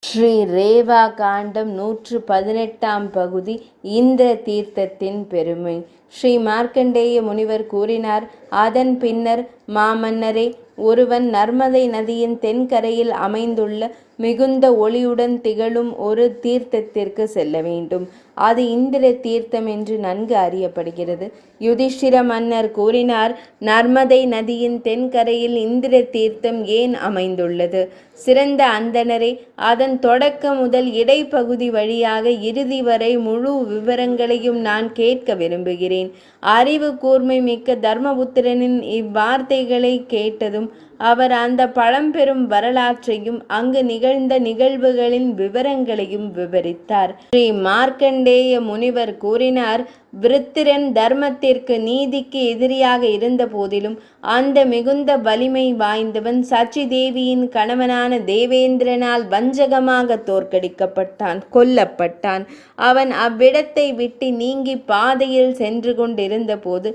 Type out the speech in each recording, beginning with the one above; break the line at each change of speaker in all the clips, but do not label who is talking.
ஸ்ரீ ரேவா காண்டம் 118ஆம் பகுதி. இந்திர தீர்த்தத்தின் பெருமை. ஸ்ரீ மார்க்கண்டேய முனிவர் கூறினார். அதன் பின்னர், மாமன்னரே, ஒருவன் நர்மதை நதியின் தென்கரையில் அமைந்துள்ள மிகுந்த ஒளியுடன் திகழும் ஒரு தீர்த்தத்திற்கு செல்ல வேண்டும். அது இந்திர தீர்த்தம் என்று நன்கு அறியப்படுகிறது. யுதிஷ்டிர மன்னர் கூறினார். நர்மதை நதியின் தென்கரையில் இந்திர தீர்த்தம் ஏன் அமைந்துள்ளது? சிறந்த அந்தணரே, அதன் தொடக்க முதல் இடைப்பகுதி வழியாக இறுதி வரை முழு விவரங்களையும் நான் கேட்க விரும்புகிறேன். அறிவு கூர்மை மிக்க தர்மபுத்திரனின் இவ்வார்த்தைகளை கேட்டதும் அவர் அந்த பழம்பெரும் வரலாற்றையும் அங்கு நிகழ்ந்த நிகழ்வுகளின் விவரங்களையும் விவரித்தார். ஸ்ரீ மார்க்கண்டேய முனிவர் கூறினார். விருத்திரன் தர்மத்திற்கு நீதிக்கு எதிரியாக இருந்த போதிலும் அந்த மிகுந்த வலிமை வாய்ந்தவன் சச்சி தேவியின் கணவனான தேவேந்திரனால் வஞ்சகமாக தோற்கடிக்கப்பட்டான், கொல்லப்பட்டான். அவன் அவ்விடத்தை விட்டு நீங்கி பாதையில் சென்று கொண்டிருந்த போது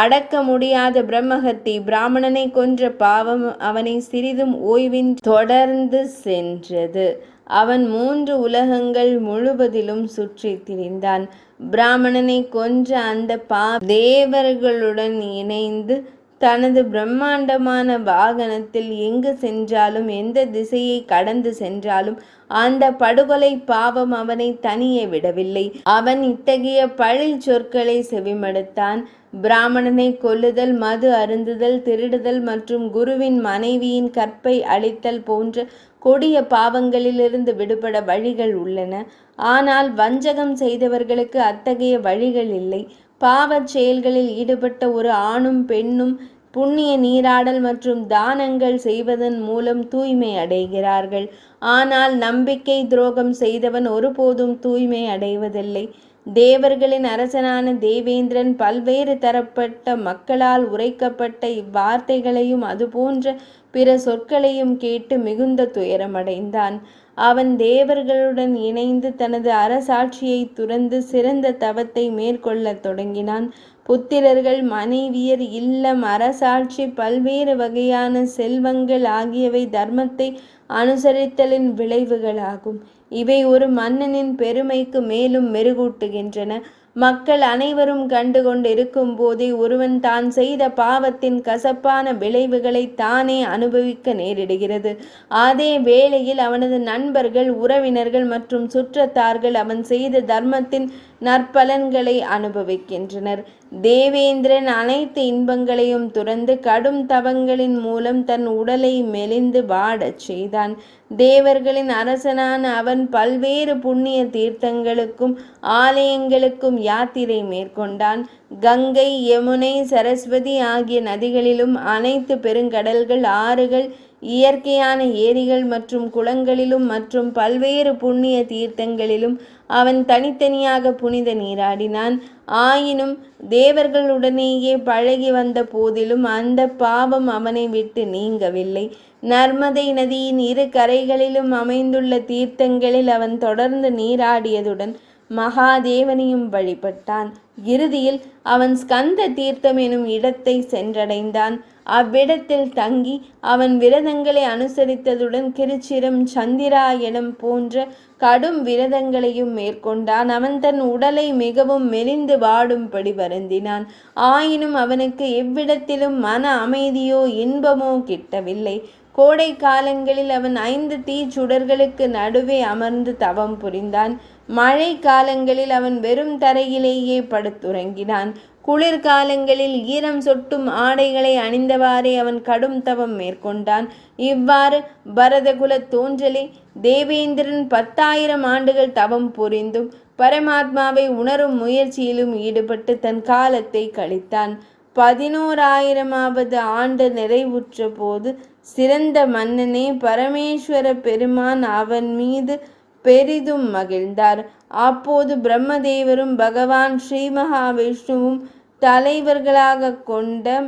அடக்க முடியாத பிரம்மஹத்தி பிராமணனை கொன்ற பாவம் அவனை சிறிதும் ஓய்வின்றி தொடர்ந்து சென்றது. அவன் 3 உலகங்கள் முழுவதிலும் சுற்றி திரிந்தான். பிராமணனை கொன்ற அந்த தேவர்களுடன் இணைந்து தனது பிரம்மாண்டமான வாகனத்தில் எங்கு சென்றாலும் எந்த திசையை கடந்து சென்றாலும் அந்த படுகொலை பாவம் அவனை தனியே விடவில்லை. அவன் இத்தகைய பழி சொற்களை செவிமடுத்தான். பிராமணனை கொல்லுதல், மது அருந்துதல், திருடுதல் மற்றும் குருவின் மனைவியின் கற்பை அழித்தல் போன்ற கொடிய பாவங்களிலிருந்து விடுபட வழிகள் உள்ளன. ஆனால் வஞ்சகம் செய்தவர்களுக்கு அத்தகைய வழிகள் இல்லை. பாவச் செயல்களில் ஈடுபட்ட ஒரு ஆணும் பெண்ணும் புண்ணிய நீராடல் மற்றும் தானங்கள் செய்வதன் மூலம் தூய்மை அடைகிறார்கள். ஆனால் நம்பிக்கை துரோகம் செய்தவன் ஒருபோதும் தூய்மை அடைவதில்லை. தேவர்களின் அரசனான தேவேந்திரன் பல்வேறு தரப்பட்ட மக்களால் உரைக்கப்பட்ட இவ்வார்த்தைகளையும் அதுபோன்ற பிற சொற்களையும் கேட்டு மிகுந்த துயரமடைந்தான். அவன் தேவர்களுடன் இணைந்து தனது அரசாட்சியை துறந்து சிறந்த தவத்தை மேற்கொள்ளத் தொடங்கினான். புத்திரர்கள், மனைவியர், இல்லம், அரசாட்சி, பல்வேறு வகையான செல்வங்கள் ஆகியவை தர்மத்தை அனுசரித்தலின் விளைவுகளாகும். இவை ஒரு மன்னனின் பெருமைக்கு மேலும் மெருகூட்டுகின்றன. மக்கள் அனைவரும் கண்டு கொண்டிருக்கும் போதே ஒருவன் தான் செய்த பாவத்தின் கசப்பான விளைவுகளை தானே அனுபவிக்க நேரிடுகிறது. அதே வேளையில் அவனது நண்பர்கள், உறவினர்கள் மற்றும் சுற்றத்தார்கள் அவன் செய்த தர்மத்தின் நற்பலன்களை அனுபவிக்கின்றனர். தேவேந்திரன் அனைத்து இன்பங்களையும் துறந்து கடும் தவங்களின் மூலம் தன் உடலை மெலிந்து வாடச் செய்தான். தேவர்களின் அரசனான அவன் பல்வேறு புண்ணிய தீர்த்தங்களுக்கும் ஆலயங்களுக்கும் யாத்திரை மேற்கொண்டான். கங்கை, யமுனை, சரஸ்வதி ஆகிய நதிகளிலும் அனைத்து பெருங்கடல்கள், ஆறுகள், இயற்கையான ஏரிகள் மற்றும் குளங்களிலும் மற்றும் பல்வேறு புண்ணிய தீர்த்தங்களிலும் அவன் தனித்தனியாக புனித நீராடினான். ஆயினும் தேவர்களுடனேயே பழகி வந்த போதிலும் அந்த பாவம் அவனை விட்டு நீங்கவில்லை. நர்மதை நதியின் 2 கரைகளிலும் அமைந்துள்ள தீர்த்தங்களில் அவன் தொடர்ந்து நீராடியதுடன் மகாதேவனையும் வழிபட்டான். இறுதியில் அவன் ஸ்கந்த தீர்த்தம் எனும் இடத்தை சென்றடைந்தான். அவ்விடத்தில் தங்கி அவன் விரதங்களை அனுசரித்ததுடன் கிருச்சிரம், சந்திராயணம் போன்ற கடும் விரதங்களையும் மேற்கொண்டான். அவன் தன் உடலை மிகவும் மெலிந்து வாடும்படி வருந்தினான். ஆயினும் அவனுக்கு எவ்விடத்திலும் மன அமைதியோ இன்பமோ கிட்டவில்லை. கோடை காலங்களில் அவன் 5 தீச்சுடர்களுக்கு நடுவே அமர்ந்து தவம் புரிந்தான். மழை காலங்களில் அவன் வெறும் தரையிலேயே படுத்துறங்கினான். குளிர்காலங்களில் ஈரம் சொட்டும் ஆடைகளை அணிந்தவாறே அவன் கடும் தவம் மேற்கொண்டான். இவ்வாறு பரதகுல தோன்றலே, தேவேந்திரன் 10,000 ஆண்டுகள் தவம் புரிந்தும் பரமாத்மாவை உணரும் முயற்சியிலும் ஈடுபட்டு தன் காலத்தை கழித்தான். 11,000வது ஆண்டு நிறைவுற்ற போது சிறந்த மன்னனே, பரமேஸ்வர பெருமான் அவன் மீது பெரிதும் மகிழ்ந்தார். அப்போது பிரம்மதேவரும் பகவான் ஸ்ரீ மகாவிஷ்ணுவும் தலைவர்களாக கொண்ட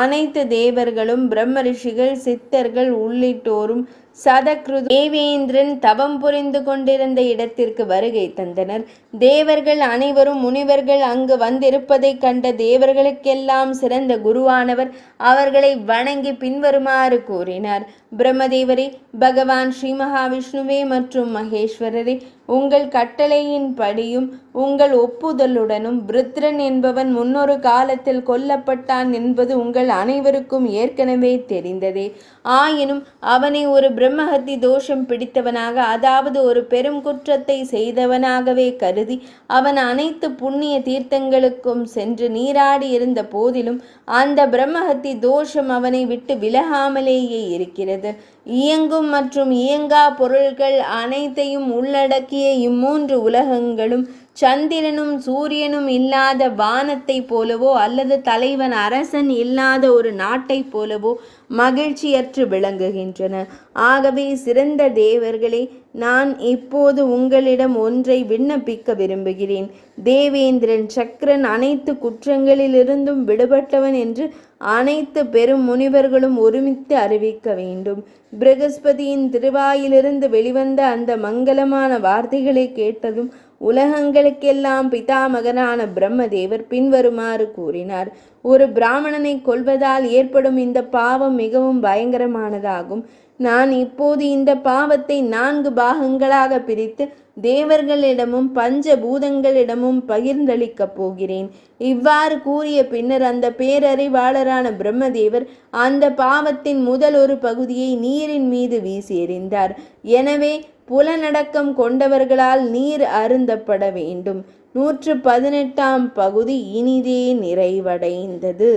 அனைத்து தேவர்களும், பிரம்ம ரிஷிகள், சித்தர்கள் உள்ளிட்டோரும் சதக்ருது தேவேந்திரன் தவம் புரிந்து கொண்டிருந்த இடத்திற்கு வருகை தந்தனர். தேவர்கள் அனைவரும் முனிவர்கள் அங்கு வந்திருப்பதை கண்ட தேவர்களுக்கெல்லாம் சிறந்த குருவானவர் அவர்களை வணங்கி பின்வருமாறு கூறினார். பிரம்மதேவரே, பகவான் ஸ்ரீ மகாவிஷ்ணுவே மற்றும் மகேஸ்வரரே, உங்கள் கட்டளையின்படியும் உங்கள் ஒப்புதலுடனும் விருத்ரன் என்பவன் முன்னொரு காலத்தில் கொல்லப்பட்டான் என்பது உங்கள் அனைவருக்கும் ஏற்கனவே தெரிந்ததே. ஆயினும் அவனை ஒரு பிரம்மஹத்தி தோஷம் பிடித்தவனாக, அதாவது ஒரு பெரும் குற்றத்தை செய்தவனாகவே கருதி அவன் அனைத்து புண்ணிய தீர்த்தங்களுக்கும் சென்று நீராடி இருந்த போதிலும் அந்த பிரம்மஹத்தி தோஷம் அவனை விட்டு விலகாமலேயே இருக்கிறது. இயங்கும் மற்றும் இயங்கா பொருள்கள் அனைத்தையும் உள்ளடக்கிய இம்மூன்று உலகங்களும் சந்திரனும் சூரியனும் இல்லாத வானத்தை போலவோ அல்லது தலைவன் அரசன் இல்லாத ஒரு நாட்டை போலவோ மகிழ்ச்சியற்று விளங்குகின்றன. ஆகவே சிறந்த தேவர்களே, நான் இப்போது உங்களிடம் ஒன்றை விண்ணப்பிக்க விரும்புகிறேன். தேவேந்திரன் சக்கரன் அனைத்து குற்றங்களிலிருந்தும் விடுபட்டவன் என்று அனைத்து பெரும் முனிவர்களும் ஒருமித்து அறிவிக்க வேண்டும். பிரகஸ்பதியின் திருவாயிலிருந்து வெளிவந்த அந்த மங்களமான வார்த்தைகளை கேட்டதும் உலகங்களுக்கெல்லாம் பிதாமகனான பிரம்மதேவர் பின்வருமாறு கூறினார். ஒரு பிராமணனை கொல்வதால் ஏற்படும் இந்த பாவம் மிகவும் பயங்கரமானதாகும். நான் இப்போது இந்த பாவத்தை 4 பாகங்களாக பிரித்து தேவர்களிடமும் பஞ்சபூதங்களிடமும் பகிர்ந்தளிக்கப் போகிறேன். இவ்வாறு கூறிய பின்னர் அந்த பேரறிவாளரான பிரம்மதேவர் அந்த பாவத்தின் முதல் ஒரு பகுதியை நீரின் மீது வீசி எறிந்தார். எனவே புலனடக்கம் கொண்டவர்களால் நீர் அருந்தப்பட வேண்டும். 118ஆம் பகுதி இனிதே நிறைவடைந்தது.